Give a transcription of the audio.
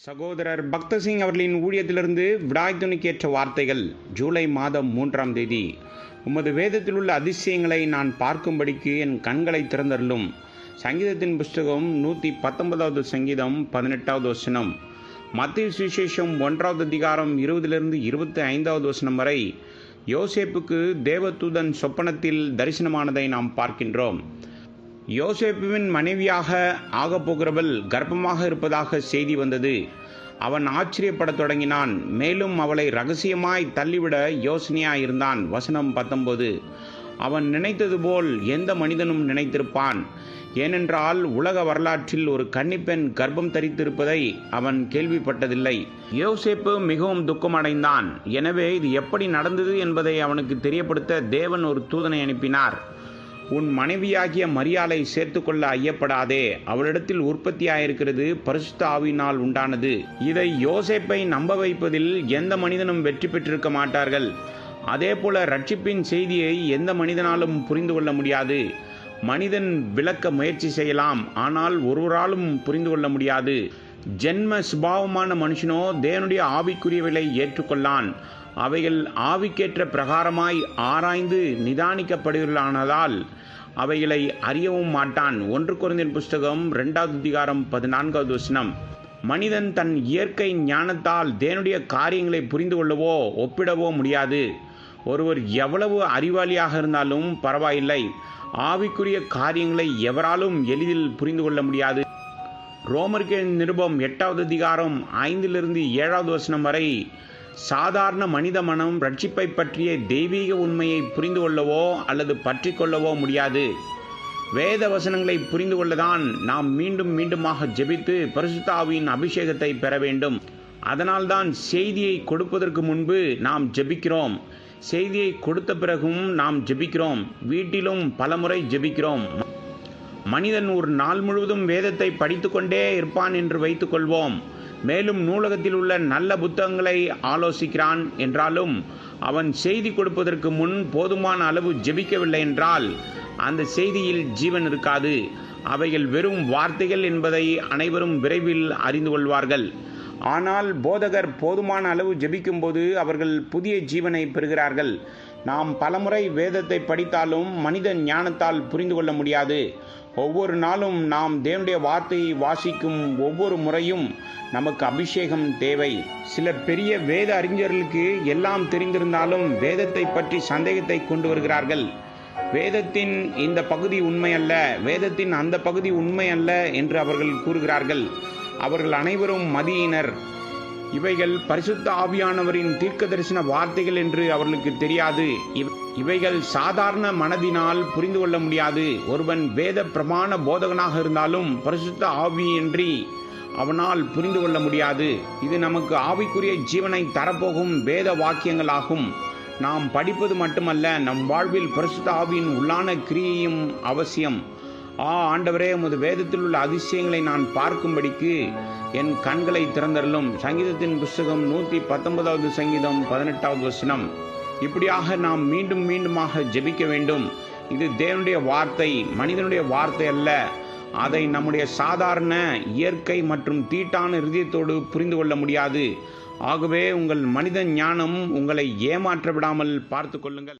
சகோதரர் பக்தசிங் அவர்களின் ஊழியத்திலிருந்து விடாய்த்துணிக்கேற்ற வார்த்தைகள். ஜூலை மாதம் 3ஆம் தேதி. உமது வேதத்தில் உள்ள அதிசயங்களை நான் பார்க்கும்படிக்கு என் கண்களை திறந்தருளும். சங்கீதத்தின் புஸ்தகம் 119வது சங்கீதம் 18வது வசனம். மத்தேயு சுவிசேஷம் 1வது அதிகாரம் 20லிருந்து 25வது வசனம் வரை யோசேப்புக்கு தேவதூதன் சொப்பனத்தில் தரிசனமானதை நாம் பார்க்கின்றோம். யோசேப்புவின் மனைவியாக ஆகப்போகிறவள் கர்ப்பமாக இருப்பதாக செய்தி வந்தது. அவன் ஆச்சரியப்படத் தொடங்கினான். மேலும் அவளை ரகசியமாய் தள்ளிவிட யோசனையாயிருந்தான். வசனம் 19. அவன் நினைத்தது போல் எந்த மனிதனும் நினைத்திருப்பான். ஏனென்றால் உலக வரலாற்றில் ஒரு கன்னிப்பெண் கர்ப்பம் தரித்திருப்பதை அவன் கேள்விப்பட்டதில்லை. யோசேப்பு மிகவும் துக்கமடைந்தான். எனவே இது எப்படி நடந்தது என்பதை அவனுக்கு தெரியப்படுத்த தேவன் ஒரு தூதனை அனுப்பினார். உன் மனைவியாகிய மரியாளை சேர்த்துக்கொள்ள ஐயப்படாதே. அவளிடத்தில் உற்பத்தியாயிருக்கிறது பரிசுத்த ஆவியினால் உண்டானது. இதை யோசேப்பை நம்ப வைப்பதில் எந்த மனிதனும் வெற்றி பெற்றிருக்க மாட்டார்கள். அதே போல ரட்சிப்பின் செய்தியை எந்த மனிதனாலும் புரிந்து கொள்ள முடியாது. மனிதன் விளக்க முயற்சி செய்யலாம், ஆனால் ஒருவராலும் புரிந்து கொள்ள முடியாது. ஜென்ம சுபாவமான மனுஷனோ தேவனுடைய ஆவிக்குரியவைகளை ஏற்றுக்கொள்ளான். அவைகள் ஆவிக்கேற்ற பிரகாரமாய் ஆராய்ந்து நிதானிக்கப்படுகிறானதால் அவைகளை அறியவும் மாட்டான். 1 கொரிந்தியர் புஸ்தகம் 2வது அதிகாரம் 14வது வசனம். மனிதன் தன் இயற்கை ஞானத்தால் தேவனுடைய காரியங்களை புரிந்து கொள்ளவோ ஒப்பிடவோ முடியாது. ஒருவர் எவ்வளவு அறிவாளியாக இருந்தாலும் பரவாயில்லை, ஆவிக்குரிய காரியங்களை எவராலும் எளிதில் புரிந்து கொள்ள முடியாது. ரோமருக்கு நிருபம் 8வது அதிகாரம் 5லிருந்து 7வது வசனம் வரை சாதாரண மனித மனம் ரட்சிப்பை பற்றிய தெய்வீக உண்மையை புரிந்து கொள்ளவோ அல்லது பற்றி கொள்ளவோ முடியாது. வேத வசனங்களை புரிந்து கொள்ளதான் நாம் மீண்டும் மீண்டுமாக ஜெபித்து பரிசுத்த ஆவியின் அபிஷேகத்தை பெற வேண்டும். அதனால்தான் செய்தியை கொடுப்பதற்கு முன்பு நாம் ஜெபிக்கிறோம். செய்தியை கொடுத்த பிறகும் நாம் ஜெபிக்கிறோம். வீட்டிலும் பலமுறை ஜெபிக்கிறோம். மனிதன் ஒரு நாள் முழுவதும் வேதத்தை படித்து கொண்டே இருப்பான் என்று வைத்துக் கொள்வோம். மேலும் நூலகத்தில் உள்ள நல்ல புத்தகங்களை ஆலோசிக்கிறான் என்றாலும் அவன் செய்தி கொடுப்பதற்கு முன் போதுமான அளவு ஜெபிக்கவில்லை என்றால் அந்த செய்தியில் ஜீவன் இருக்காது. அவைகள் வெறும் வார்த்தைகள் என்பதை அனைவரும் விரைவில் அறிந்து கொள்வார்கள். ஆனால் போதகர் போதுமான அளவு ஜெபிக்கும்போது அவர்கள் புதிய ஜீவனை பெறுகிறார்கள். நாம் பலமுறை வேதத்தை படித்தாலும் மனித ஞானத்தால் புரிந்து கொள்ள முடியாது. ஒவ்வொரு நாளும் நாம் தேவனுடைய வார்த்தையை வாசிக்கும் ஒவ்வொரு முறையும் நமக்கு அபிஷேகம் தேவை. சில பெரிய வேத அறிஞர்களுக்கு எல்லாம் தெரிந்திருந்தாலும் வேதத்தை பற்றி சந்தேகத்தை கொண்டு வருகிறார்கள். வேதத்தின் இந்த பகுதி உண்மை அல்ல, வேதத்தின் அந்த பகுதி உண்மை அல்ல என்று அவர்கள் கூறுகிறார்கள். அவர்கள் அனைவரும் மதியினர். இவைகள் பரிசுத்த ஆவியானவரின் தீர்க்க தரிசன வார்த்தைகள் என்று அவர்களுக்கு தெரியாது. இவைகள் சாதாரண மனதினால் புரிந்து கொள்ள முடியாது. ஒருவன் வேத பிரமாண போதகனாக இருந்தாலும் பரிசுத்த ஆவியின்றி அவனால் புரிந்து கொள்ள முடியாது. இது நமக்கு ஆவிக்குரிய ஜீவனை தரப்போகும் வேத வாக்கியங்களாகும். நாம் படிப்பது மட்டுமல்ல, நம் வாழ்வில் பரிசுத்த ஆவியின் உள்ளான கிரியையும் அவசியம். ஆண்டவரே, உமது வேதத்தில் உள்ள அதிசயங்களை நான் பார்க்கும்படிக்கு என் கண்களை திறந்தருளும். சங்கீதத்தின் புஸ்தகம் 119வது சங்கீதம் 18வது வசனம். இப்படியாக நாம் மீண்டும் மீண்டுமாக ஜெபிக்க வேண்டும். இது தேவனுடைய வார்த்தை, மனிதனுடைய வார்த்தை அல்ல. அதை நம்முடைய சாதாரண இயற்கை மற்றும் தீட்டான இருதயத்தோடு புரிந்து கொள்ள முடியாது. ஆகவே உங்கள் மனித ஞானம் உங்களை ஏமாற்ற விடாமல் பார்த்து கொள்ளுங்கள்.